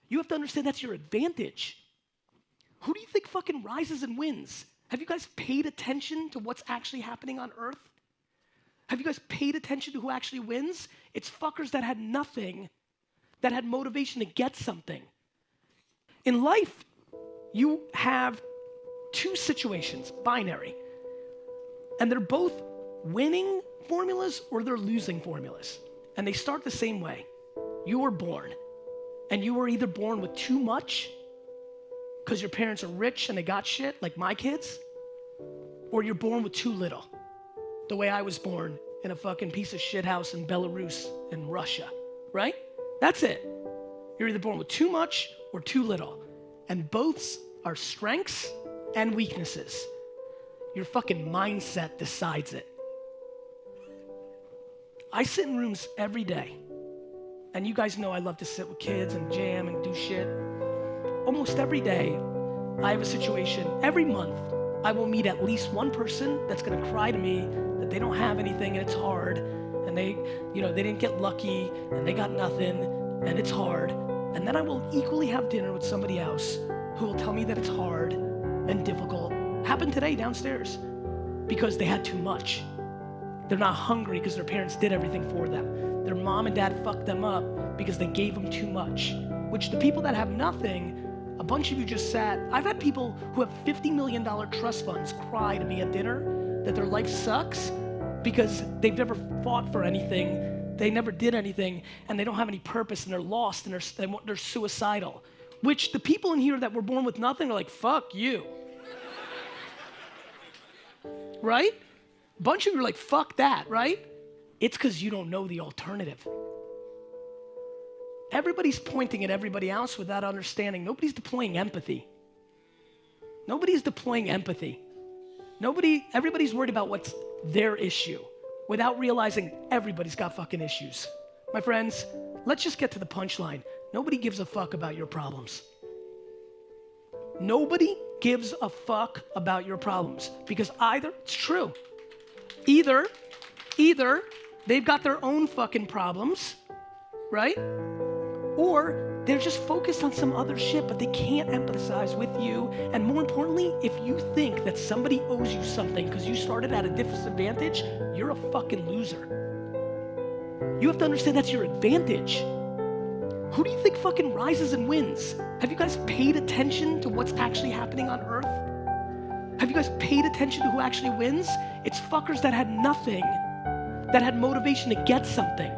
You have to understand that's your advantage. Who do you think fucking rises and wins? Have you guys paid attention to what's actually happening on Earth? Have you guys paid attention to who actually wins? It's fuckers that had nothing, that had motivation to get something. In life, you have two situations, binary, and they're both winning formulas or they're losing formulas. And they start the same way. You were born, and you were either born with too much because your parents are rich and they got shit, like my kids, or you're born with too little, the way I was born in a fucking piece of shit house in Belarus in Russia, right? That's it. You're either born with too much or too little, and both are strengths and weaknesses. Your fucking mindset decides it. I sit in rooms every day, and you guys know I love to sit with kids and jam and do shit. Almost every day, I have a situation. Every month, I will meet at least one person that's gonna cry to me that they don't have anything and it's hard, and they didn't get lucky and they got nothing and it's hard. And then I will equally have dinner with somebody else who will tell me that it's hard and difficult. Happened today downstairs because they had too much. They're not hungry because their parents did everything for them. Their mom and dad fucked them up because they gave them too much. Which the people that have nothing, a bunch of you just sat. I've had people who have $50 million trust funds cry to me at dinner that their life sucks because they've never fought for anything, they never did anything, and they don't have any purpose, and they're lost, and they're suicidal. Which the people in here that were born with nothing are like, fuck you. Right? A bunch of you are like, fuck that, right? It's because you don't know the alternative. Everybody's pointing at everybody else without understanding. Nobody's deploying empathy. Nobody's deploying empathy. Everybody's worried about what's their issue without realizing everybody's got fucking issues. My friends, let's just get to the punchline. Nobody gives a fuck about your problems. Nobody gives a fuck about your problems because it's true. Either they've got their own fucking problems, right? Or they're just focused on some other shit, but they can't empathize with you. And more importantly, if you think that somebody owes you something because you started at a disadvantage, you're a fucking loser. You have to understand that's your advantage. Who do you think fucking rises and wins? Have you guys paid attention to what's actually happening on Earth? Have you guys paid attention to who actually wins? It's fuckers that had nothing, that had motivation to get something.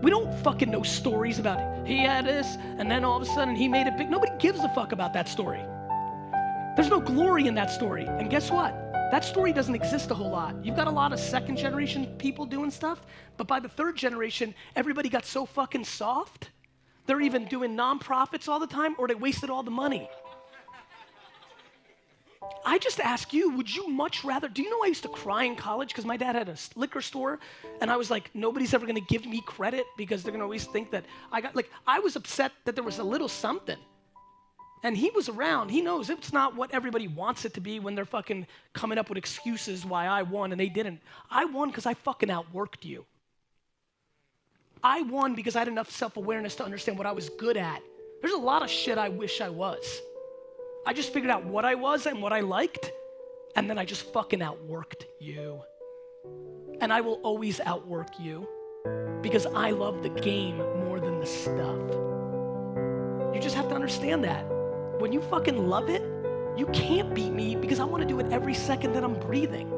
We don't fucking know stories about he had this and then all of a sudden he made it big. Nobody gives a fuck about that story. There's no glory in that story. And guess what? That story doesn't exist a whole lot. You've got a lot of second generation people doing stuff, but by the third generation, everybody got so fucking soft, they're even doing nonprofits all the time, or they wasted all the money. I just ask you, would you much rather, do you know I used to cry in college because my dad had a liquor store and I was like, nobody's ever gonna give me credit because they're gonna always think that I was upset that there was a little something. And he was around, he knows it's not what everybody wants it to be when they're fucking coming up with excuses why I won and they didn't. I won because I fucking outworked you. I won because I had enough self-awareness to understand what I was good at. There's a lot of shit I wish I was. I just figured out what I was and what I liked, and then I just fucking outworked you. And I will always outwork you because I love the game more than the stuff. You just have to understand that. When you fucking love it, you can't beat me because I want to do it every second that I'm breathing.